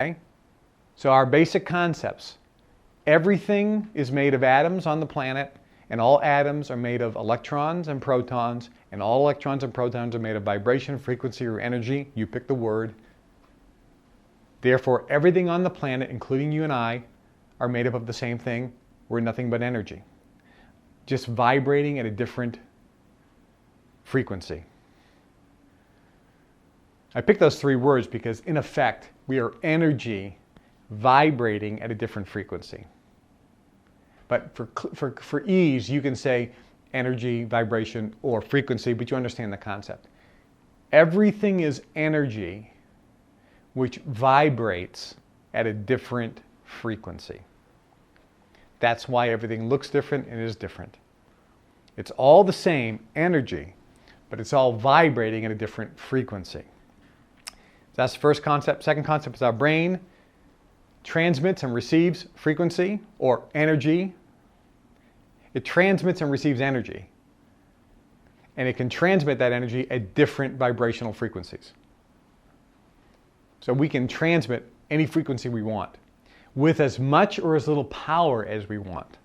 Okay? So our basic concepts. Everything is made of atoms on the planet, and all atoms are made of electrons and protons, and all electrons and protons are made of vibration, frequency, or energy. You pick the word. Therefore, everything on the planet, including you and I, are made up of the same thing. We're nothing but energy, just vibrating at a different frequency. I picked those three words because, in effect, we are energy vibrating at a different frequency. But for ease, you can say energy, vibration, or frequency, but you understand the concept. Everything is energy which vibrates at a different frequency. That's why everything looks different and is different. It's all the same energy, but it's all vibrating at a different frequency. That's the first concept. Second concept is our brain transmits and receives frequency or energy. It transmits and receives energy. And it can transmit that energy at different vibrational frequencies. So we can transmit any frequency we want with as much or as little power as we want.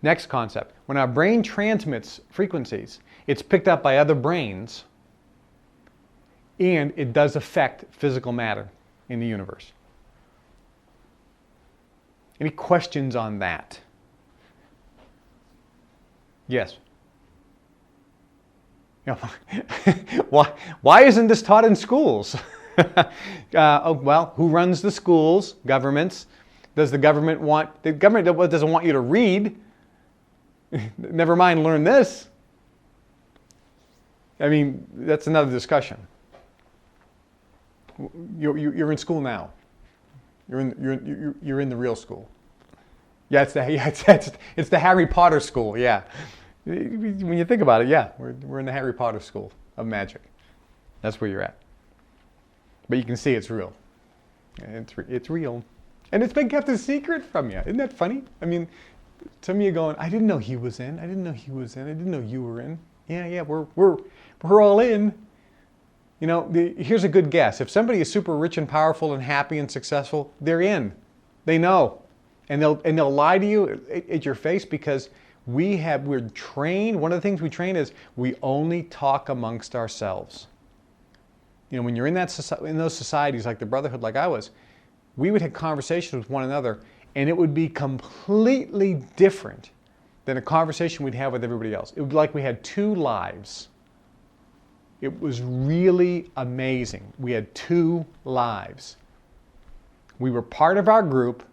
Next concept. When our brain transmits frequencies, it's picked up by other brains, and it does affect physical matter in the universe. Any questions on that? Yes? Why isn't this taught in schools? Well, who runs the schools? Governments. Does the government want... The government doesn't want you to read. Never mind learn this. I mean, that's another discussion. You're in school now. You're in the real school. Yeah, it's the Harry Potter school. Yeah, when you think about it, yeah, we're in the Harry Potter school of magic. That's where you're at. But you can see it's real. It's real, and it's been kept a secret from you. Isn't that funny? I mean, some of you going, I didn't know he was in. I didn't know he was in. I didn't know you were in. Yeah, we're all in. You know, here's a good guess. If somebody is super rich and powerful and happy and successful, they're in. They know. And they'll lie to you at your face because we're trained. One of the things we train is we only talk amongst ourselves. You know, when you're in those societies like the Brotherhood, like I was, we would have conversations with one another, and it would be completely different than a conversation we'd have with everybody else. It would be like we had two lives. It was really amazing. We had two lives. We were part of our group,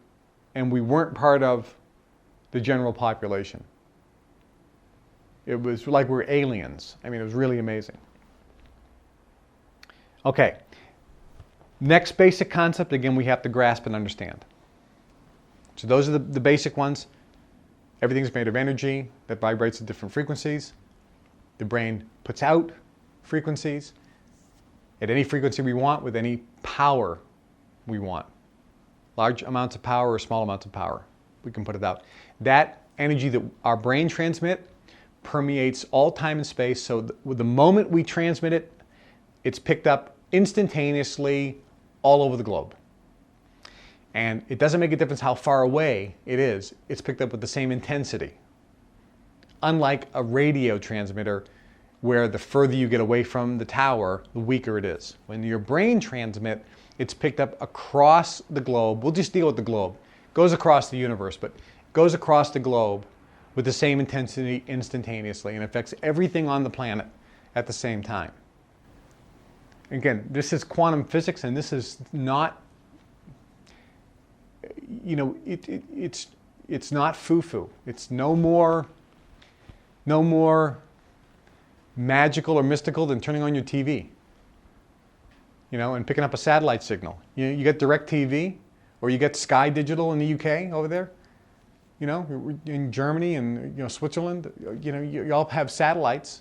and we weren't part of the general population. It was like we were aliens. I mean, it was really amazing. Okay. Next basic concept, again, we have to grasp and understand. So those are the basic ones. Everything's made of energy that vibrates at different frequencies. The brain puts out frequencies at any frequency we want with any power we want. Large amounts of power or small amounts of power. We can put it out. That energy that our brain transmit permeates all time and space. So the moment we transmit it, it's picked up instantaneously all over the globe. And it doesn't make a difference how far away it is. It's picked up with the same intensity. Unlike a radio transmitter, where the further you get away from the tower, the weaker it is. When your brain transmits, it's picked up across the globe. We'll just deal with the globe. It goes across the universe, but it goes across the globe with the same intensity instantaneously and affects everything on the planet at the same time. Again, this is quantum physics, and this is not, you know, it's not foo-foo. It's no more magical or mystical than turning on your TV, you know, and picking up a satellite signal. You get DirecTV, or you get Sky Digital in the UK over there, you know, in Germany and, you know, Switzerland, you know, you all have satellites.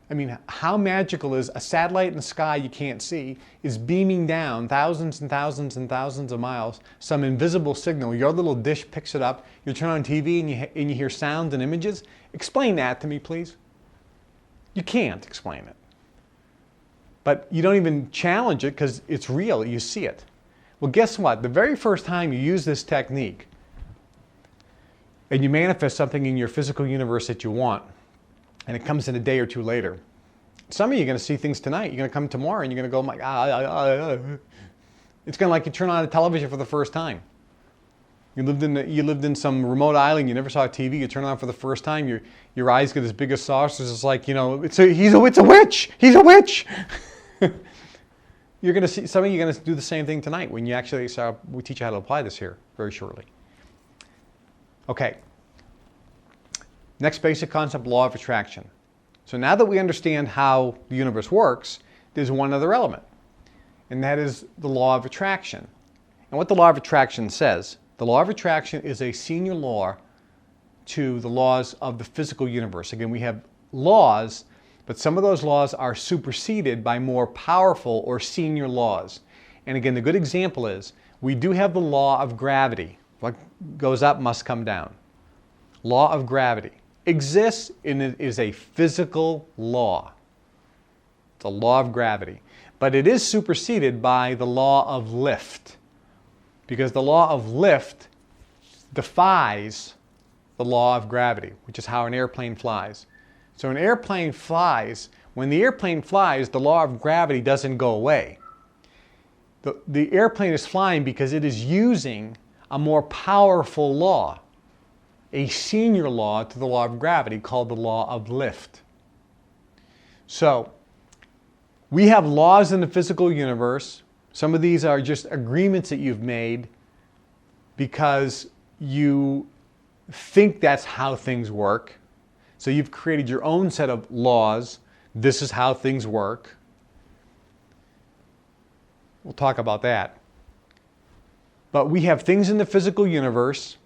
I mean, how magical is a satellite in the sky you can't see is beaming down thousands and thousands and thousands of miles, some invisible signal. Your little dish picks it up. You turn on TV and you hear sounds and images. Explain that to me, please. You can't explain it. But you don't even challenge it because it's real. You see it. Well, guess what? The very first time you use this technique and you manifest something in your physical universe that you want, and it comes in a day or two later, some of you are going to see things tonight. You're going to come tomorrow and you're going to go, my God. It's going to like you turn on a television for the first time. You lived in some remote island. You never saw a TV. You turn it on for the first time. Your eyes get as big as saucers. It's like, it's a witch. He's a witch. You're going to see, some of you are going to do the same thing tonight when you actually we teach you how to apply this here very shortly. Okay. Next basic concept, law of attraction. So now that we understand how the universe works, there's one other element, and that is the law of attraction. And what the law of attraction says, the law of attraction is a senior law to the laws of the physical universe. Again, we have laws, but some of those laws are superseded by more powerful or senior laws. And again, the good example is we do have the law of gravity. What goes up must come down. Law of gravity exists and it is a physical law. It's a law of gravity. But it is superseded by the law of lift, because the law of lift defies the law of gravity, which is how an airplane flies. So an airplane flies. When the airplane flies, the law of gravity doesn't go away. The airplane is flying because it is using a more powerful law, a senior law to the law of gravity called the law of lift. So we have laws in the physical universe. Some of these are just agreements that you've made because you think that's how things work. So you've created your own set of laws. This is how things work. We'll talk about that. But we have things in the physical universe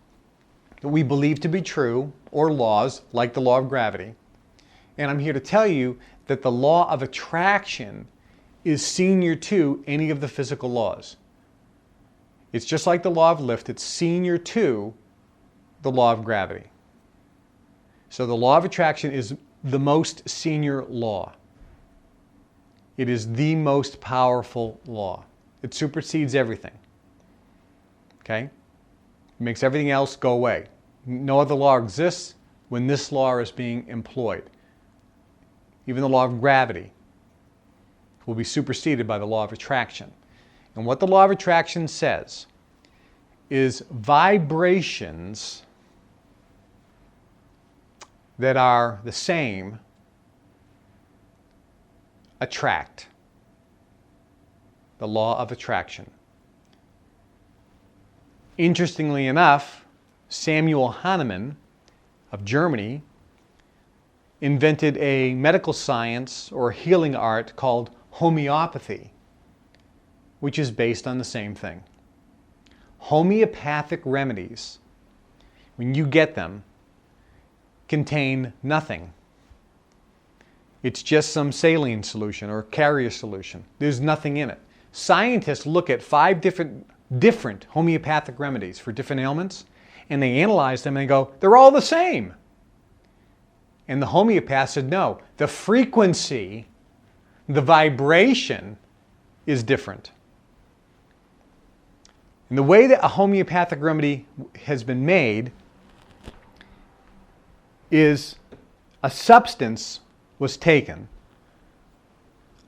that we believe to be true, or laws, like the law of gravity. And I'm here to tell you that the law of attraction is senior to any of the physical laws. It's just like the law of lift. It's senior to the law of gravity. So the law of attraction is the most senior law. It is the most powerful law. It supersedes everything. Okay? It makes everything else go away. No other law exists when this law is being employed. Even the law of gravity will be superseded by the law of attraction. And what the law of attraction says is vibrations that are the same attract. The law of attraction. Interestingly enough, Samuel Hahnemann of Germany invented a medical science or healing art called homeopathy, which is based on the same thing. Homeopathic remedies, when you get them, contain nothing. It's just some saline solution or carrier solution. There's nothing in it. Scientists look at 5 different homeopathic remedies for different ailments, and they analyze them and go, they're all the same. And the homeopath said, no, the frequency, the vibration is different. And the way that a homeopathic remedy has been made is a substance was taken,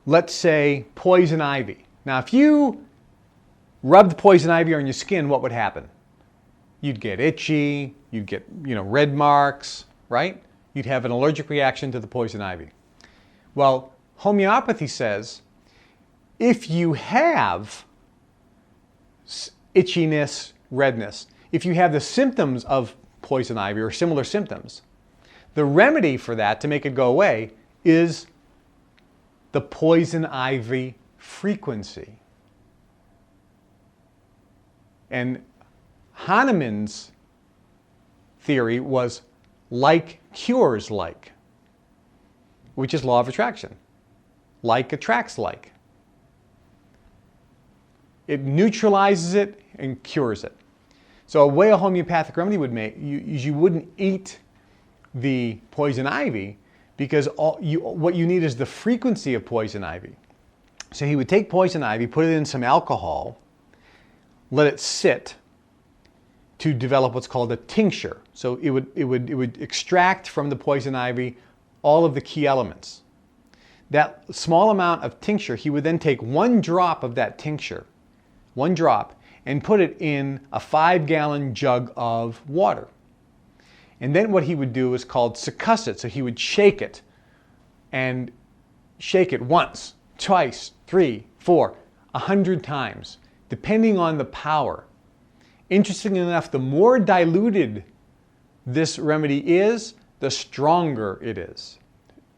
let's say poison ivy. Now, if you rubbed poison ivy on your skin, what would happen? You'd get itchy, you'd get, red marks, right? You'd have an allergic reaction to the poison ivy. Well, homeopathy says if you have itchiness, redness, if you have the symptoms of poison ivy or similar symptoms, the remedy for that to make it go away is the poison ivy frequency. And Hahnemann's theory was like cures like, which is law of attraction. Like attracts like. It neutralizes it and cures it. So a way a homeopathic remedy would make, you wouldn't eat the poison ivy because what you need is the frequency of poison ivy. So he would take poison ivy, put it in some alcohol, let it sit to develop what's called a tincture. So it would extract from the poison ivy all of the key elements. That small amount of tincture, he would then take 1 drop of that tincture, 1 drop, and put it in a 5-gallon jug of water. And then what he would do is called succuss it. So he would shake it, and shake it once, twice, 3, 4, 100 times, depending on the power. Interestingly enough, the more diluted this remedy is, the stronger it is.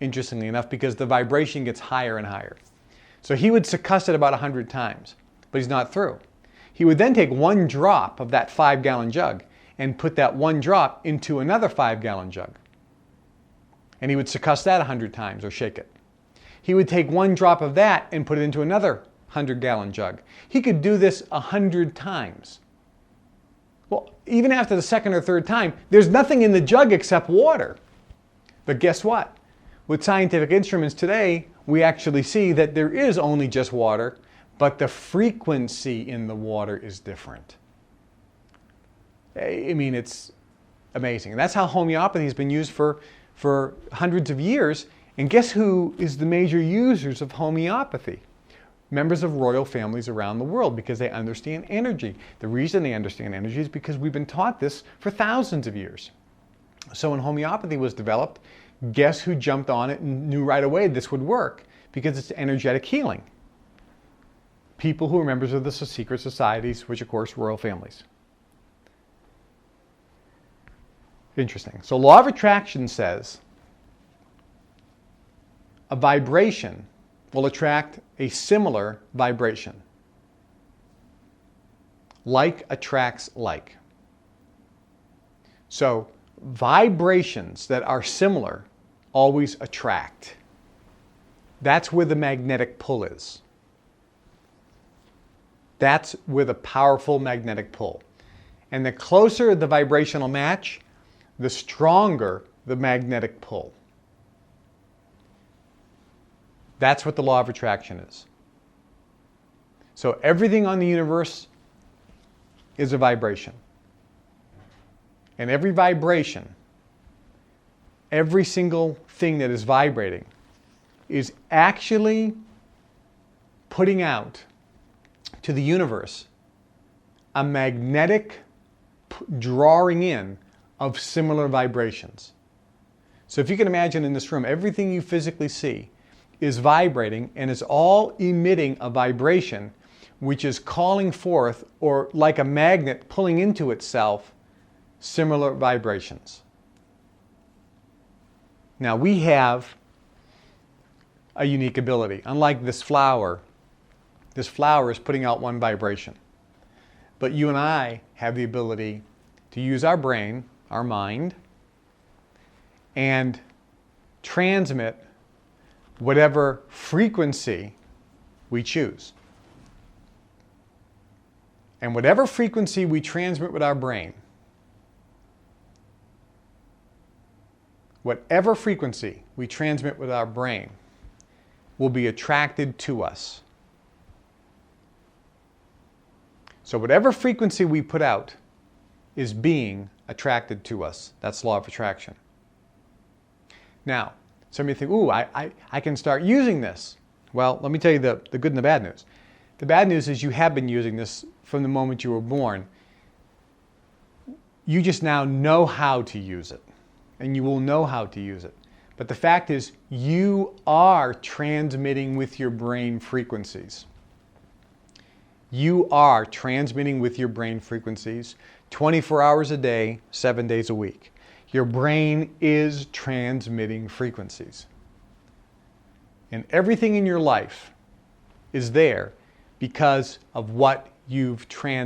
Interestingly enough, because the vibration gets higher and higher. So he would succuss it about 100 times, but he's not through. He would then take 1 drop of that 5-gallon jug and put that 1 drop into another 5-gallon jug. And he would succuss that 100 times or shake it. He would take 1 drop of that and put it into another 100-gallon jug. He could do this 100 times. Well, even after the 2nd or 3rd time, there's nothing in the jug except water. But guess what? With scientific instruments today, we actually see that there is only just water, but the frequency in the water is different. I mean, it's amazing. And that's how homeopathy has been used for hundreds of years. And guess who is the major users of homeopathy? Members of royal families around the world, because they understand energy. The reason they understand energy is because we've been taught this for thousands of years. So when homeopathy was developed, guess who jumped on it and knew right away this would work? Because it's energetic healing. People who are members of the secret societies, which of course royal families. Interesting. So law of attraction says a vibration will attract a similar vibration. Like attracts like. So vibrations that are similar always attract. That's where the magnetic pull is. That's where the powerful magnetic pull. And the closer the vibrational match, the stronger the magnetic pull. That's what the law of attraction is. So everything on the universe is a vibration. And every vibration, every single thing that is vibrating, is actually putting out to the universe a magnetic drawing in of similar vibrations. So if you can imagine in this room, everything you physically see is vibrating and is all emitting a vibration which is calling forth, or like a magnet pulling into itself, similar vibrations. Now we have a unique ability. Unlike this flower is putting out one vibration. But you and I have the ability to use our brain, our mind, and transmit whatever frequency we choose. And whatever frequency we transmit with our brain, whatever frequency we transmit with our brain will be attracted to us. So whatever frequency we put out is being attracted to us. That's law of attraction. Now, some of you think, ooh, I can start using this. Well, let me tell you the good and the bad news. The bad news is you have been using this from the moment you were born. You just now know how to use it, and you will know how to use it. But the fact is, you are transmitting with your brain frequencies. You are transmitting with your brain frequencies 24 hours a day, 7 days a week. Your brain is transmitting frequencies. And everything in your life is there because of what you've transmitted.